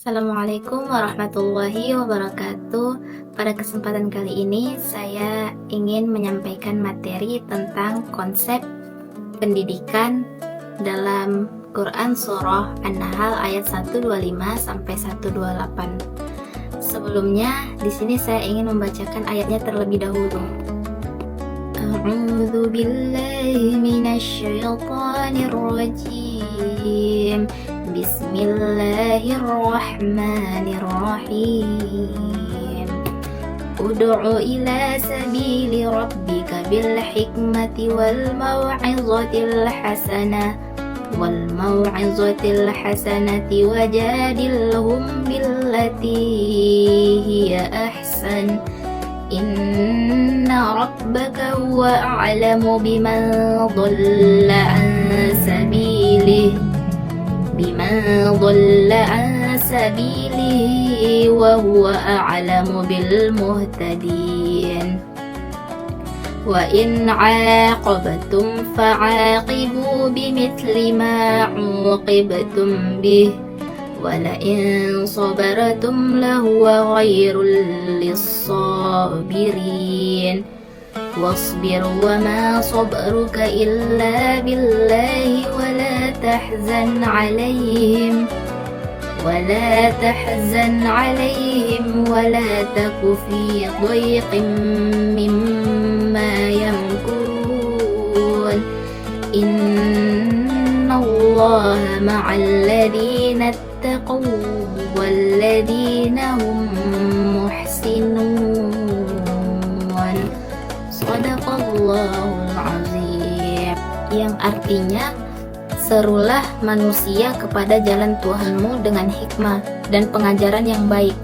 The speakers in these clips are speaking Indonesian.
Assalamualaikum warahmatullahi wabarakatuh. Pada kesempatan kali ini saya ingin menyampaikan materi tentang konsep pendidikan dalam Quran surah An-Nahl ayat 125 sampai 128. Sebelumnya di sini saya ingin membacakan ayatnya terlebih dahulu. A'udzu billahi minasyaitonir rajim. Bismillahirrahmanirrahim. Ud'u ila sabili rabbika bil hikmati wal mau'izatil hasanati wajadilhum billati hiya ahsan. Inna rabbaka huwa a'lamu biman dhalla an sabilihi wa huwa a'lamu bil muhtadin. Wa in 'aqabtum fa'aqibu bimithli ma 'uqibtum bih wa la in sabartum lahuwa khairul lis-sabirin. Wasbir wa ma sabruka illa billahi wa la tahzan 'alaihim wa la taku fi dhayqin mimma yamkurun. Innallaha ma'al ladhina ittaqaw wal ladhina hum muhsinun. Shadaqallahul azim. Yang artinya, serulah manusia kepada jalan Tuhanmu dengan hikmah dan pengajaran yang baik,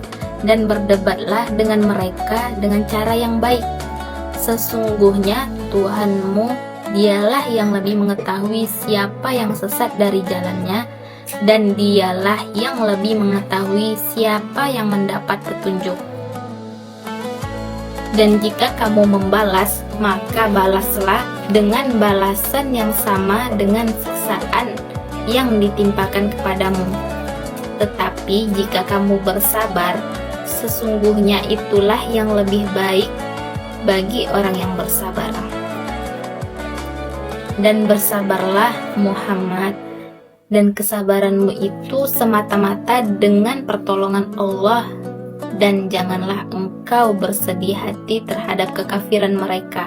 dan berdebatlah dengan mereka dengan cara yang baik. Sesungguhnya Tuhanmu dialah yang lebih mengetahui siapa yang sesat dari jalannya, dan dialah yang lebih mengetahui siapa yang mendapat petunjuk. Dan jika kamu membalas, maka balaslah dengan balasan yang sama dengan siksaan yang ditimpakan kepadamu. Tetapi jika kamu bersabar, sesungguhnya itulah yang lebih baik bagi orang yang bersabar. Dan bersabarlah Muhammad, dan kesabaranmu itu semata-mata dengan pertolongan Allah, dan janganlah engkau bersedih hati terhadap kekafiran mereka,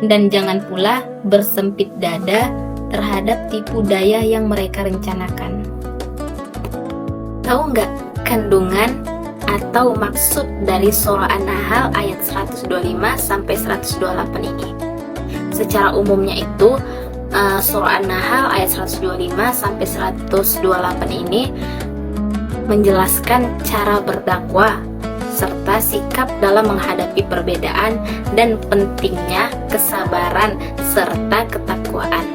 dan jangan pula bersempit dada terhadap tipu daya yang mereka rencanakan. Tahu nggak kandungan atau maksud dari surah An-Nahl ayat 125 sampai 128 ini? Secara umumnya itu surah An-Nahl ayat 125 sampai 128 ini menjelaskan cara berdakwah serta sikap dalam menghadapi perbedaan dan pentingnya kesabaran serta ketakwaan.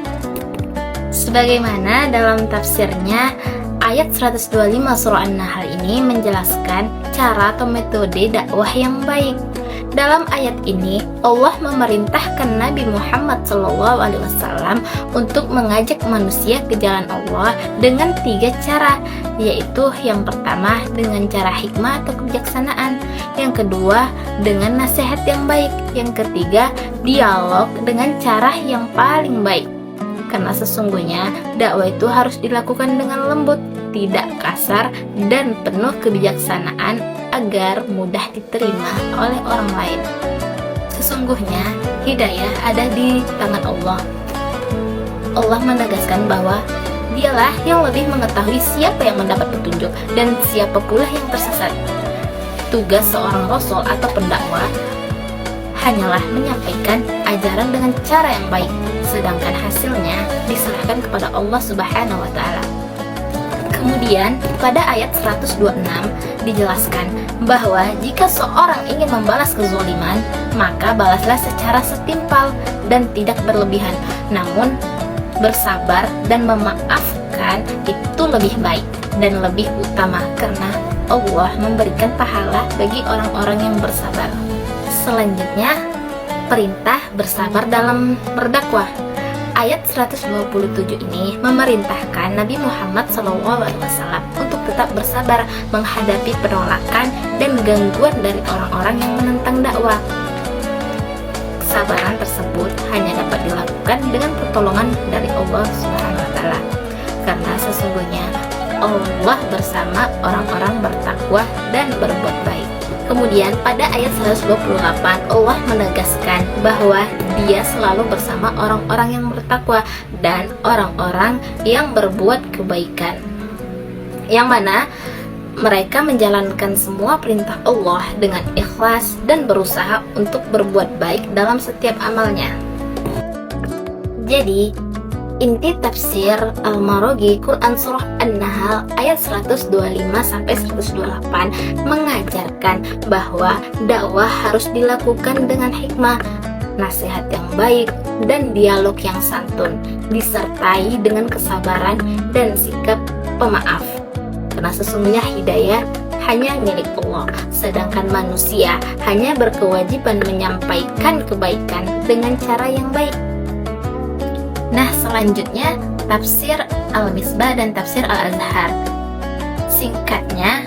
Sebagaimana dalam tafsirnya, ayat 125 surah An-Nahl ini menjelaskan cara atau metode dakwah yang baik. Dalam ayat ini, Allah memerintahkan Nabi Muhammad SAW untuk mengajak manusia ke jalan Allah dengan 3 cara, yaitu yang pertama dengan cara hikmah atau kebijaksanaan, yang kedua dengan nasihat yang baik, yang ketiga dialog dengan cara yang paling baik. Karena sesungguhnya dakwah itu harus dilakukan dengan lembut, tidak kasar, dan penuh kebijaksanaan agar mudah diterima oleh orang lain. Sesungguhnya hidayah ada di tangan Allah. Allah menegaskan bahwa dialah yang lebih mengetahui siapa yang mendapat petunjuk dan siapa pula yang tersesat. Tugas seorang rasul atau pendakwah hanyalah menyampaikan ajaran dengan cara yang baik, sedangkan hasilnya diserahkan kepada Allah Subhanahu wa Ta'ala. Kemudian pada ayat 126 dijelaskan bahwa jika seorang ingin membalas kezaliman, maka balaslah secara setimpal dan tidak berlebihan. Namun bersabar dan memaafkan itu lebih baik dan lebih utama, karena Allah memberikan pahala bagi orang-orang yang bersabar. Selanjutnya, perintah bersabar dalam berdakwah. Ayat 127 ini memerintahkan Nabi Muhammad SAW untuk tetap bersabar menghadapi penolakan dan gangguan dari orang-orang yang menentang dakwah. Kesabaran tersebut hanya dapat dilakukan dengan pertolongan dari Allah SWT, karena sesungguhnya Allah bersama orang-orang bertakwa dan berbuat baik. Kemudian pada ayat 128 Allah menegaskan bahwa Dia selalu bersama orang-orang yang bertakwa dan orang-orang yang berbuat kebaikan, yang mana mereka menjalankan semua perintah Allah dengan ikhlas dan berusaha untuk berbuat baik dalam setiap amalnya. Jadi, inti tafsir Al-Maraghi Quran Surah An-Nahl ayat 125-128 mengajarkan bahwa dakwah harus dilakukan dengan hikmah, nasihat yang baik, dan dialog yang santun, disertai dengan kesabaran dan sikap pemaaf. Karena sesungguhnya hidayah hanya milik Allah, sedangkan manusia hanya berkewajiban menyampaikan kebaikan dengan cara yang baik. Nah, selanjutnya tafsir Al-Misbah dan tafsir Al-Azhar. Singkatnya,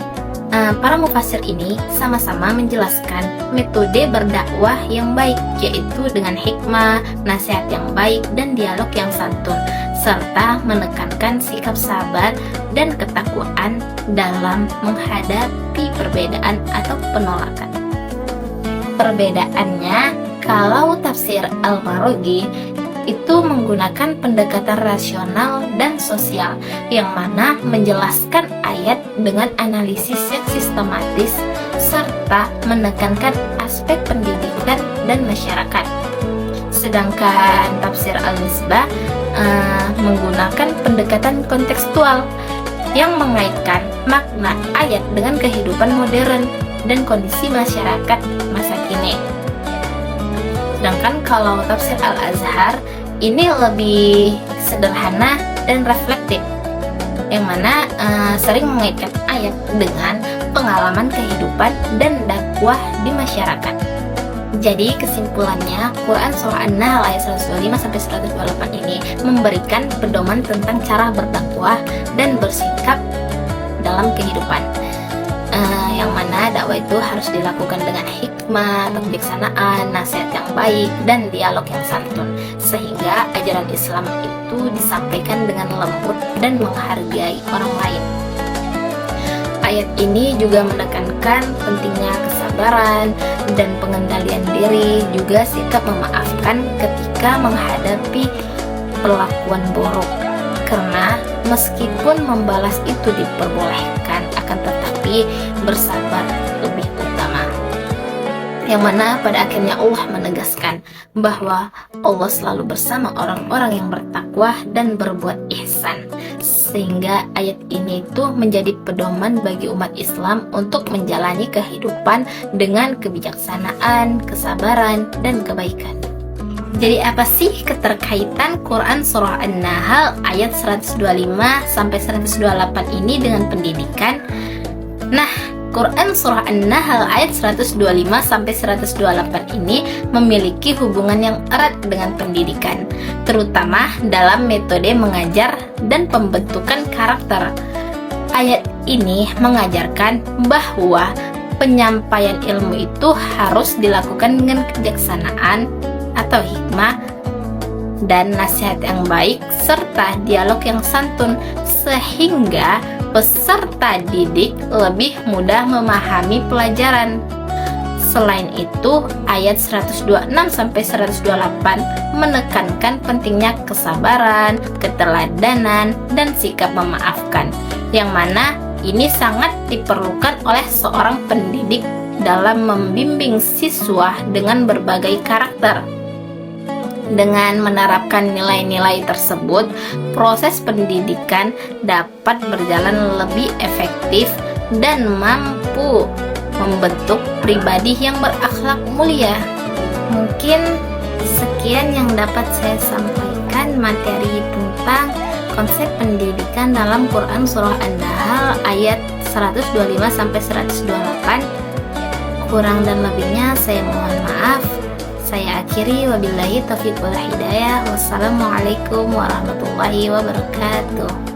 para mufassir ini sama-sama menjelaskan metode berdakwah yang baik, yaitu dengan hikmah, nasihat yang baik, dan dialog yang santun, serta menekankan sikap sabar dan ketakwaan dalam menghadapi perbedaan atau penolakan. Perbedaannya, kalau tafsir Al-Maraghi itu menggunakan pendekatan rasional dan sosial, yang mana menjelaskan ayat dengan analisis yang sistematis serta menekankan aspek pendidikan dan masyarakat. Sedangkan tafsir Al-Misbah menggunakan pendekatan kontekstual yang mengaitkan makna ayat dengan kehidupan modern dan kondisi masyarakat masa kini. Sedangkan kalau tafsir Al-Azhar ini lebih sederhana dan reflektif, yang mana sering mengaitkan ayat dengan pengalaman kehidupan dan dakwah di masyarakat. Jadi kesimpulannya, Quran Surah An-Nahl ayat 125-128 ini memberikan pedoman tentang cara berdakwah dan bersikap dalam kehidupan, yang mana dakwah itu harus dilakukan dengan hikmah, kebijaksanaan, nasihat yang baik, dan dialog yang santun, sehingga ajaran Islam itu disampaikan dengan lembut dan menghargai orang lain. Ayat ini juga menekankan pentingnya kesabaran dan pengendalian diri, juga sikap memaafkan ketika menghadapi perlakuan buruk, karena meskipun membalas itu diperbolehkan, akan tetapi bersabar lebih utama. Yang mana pada akhirnya Allah menegaskan bahwa Allah selalu bersama orang-orang yang bertakwa dan berbuat ihsan, sehingga ayat ini itu menjadi pedoman bagi umat Islam untuk menjalani kehidupan dengan kebijaksanaan, kesabaran, dan kebaikan. Jadi apa sih keterkaitan Quran Surah An-Nahl ayat 125-128 ini dengan pendidikan? Nah, Quran Surah An-Nahl ayat 125-128 ini memiliki hubungan yang erat dengan pendidikan, terutama dalam metode mengajar dan pembentukan karakter. Ayat ini mengajarkan bahwa penyampaian ilmu itu harus dilakukan dengan kebijaksanaan atau hikmah dan nasihat yang baik serta dialog yang santun, sehingga peserta didik lebih mudah memahami pelajaran. Selain itu, ayat 126-128 menekankan pentingnya kesabaran, keteladanan, dan sikap memaafkan, yang mana ini sangat diperlukan oleh seorang pendidik dalam membimbing siswa dengan berbagai karakter. Dengan menerapkan nilai-nilai tersebut, proses pendidikan dapat berjalan lebih efektif dan mampu membentuk pribadi yang berakhlak mulia. Mungkin sekian yang dapat saya sampaikan materi tentang konsep pendidikan dalam Quran Surah An-Nahl ayat 125-128. Kurang dan lebihnya saya mohon maaf. Saya akhiri, wabillahi taufiq wal hidayah. Wassalamualaikum warahmatullahi wabarakatuh.